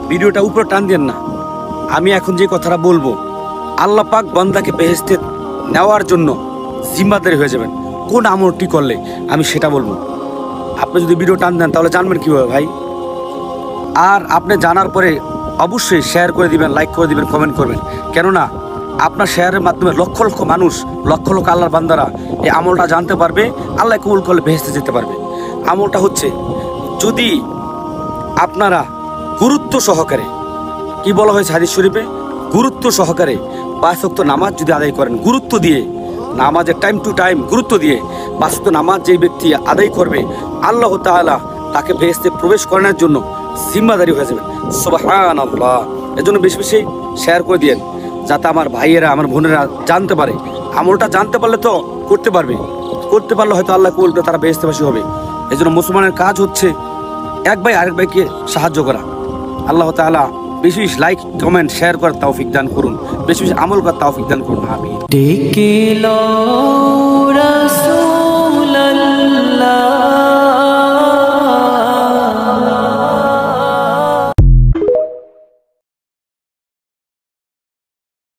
ভিডিওটা উপরে টান দেন না। আমি এখন যে কথাটা বলবো, আল্লাহ পাক বান্দাকে বেহেশতে নেওয়ার জন্য জিম্মাদারি হয়ে যাবেন। কোন আমলটি করলে আমি সেটা বলবো। আপনি যদি ভিডিও টান দেন তাহলে জানবেন কীভাবে ভাই? আর আপনি জানার পরে অবশ্যই শেয়ার করে দিবেন, লাইক করে দিবেন, কমেন্ট করবেন। কেননা আপনার শেয়ারের মাধ্যমে লক্ষ লক্ষ মানুষ, লক্ষ লক্ষ আল্লাহর বান্দারা এই আমলটা জানতে পারবে, আল্লাহ কবুল করলে বেহেশতে যেতে পারবে। আমলটা হচ্ছে, যদি আপনারা গুরুত্ব সহকারে, কি বলা হয়েছে হাদিস শরীফে, গুরুত্ব সহকারে 5 ওয়াক্ত নামাজ যদি আদায় করেন, গুরুত্ব দিয়ে নামাজের টাইম টু টাইম গুরুত্ব দিয়ে 5 ওয়াক্ত নামাজ যেই ব্যক্তি আদায় করবে, আল্লাহ তাআলা তাকে বেহেশতে প্রবেশ করানোর জন্য জিম্মাদারি হয়ে যাবেন। সুবহানাল্লাহ। এর জন্য বেশি বেশি শেয়ার করে দিয়েন, যাতে আমার ভাইয়েরা, আমার বোনেরা জানতে পারে। আমলটা জানতে পারলে তো করতে পারবে, করতে পারলে হয়তো আল্লাহ কবুল করে তারা বেহেশতেবাসী হবে। এই জন্য মুসলমানের কাজ হচ্ছে এক ভাই আরেক ভাইকে সাহায্য করা। আল্লাহ তাআলা বেশি বেশি লাইক, কমেন্ট, শেয়ার করার তৌফিক দান করুন, বেশি বেশি আমল করার তৌফিক দান করুন। আমিন।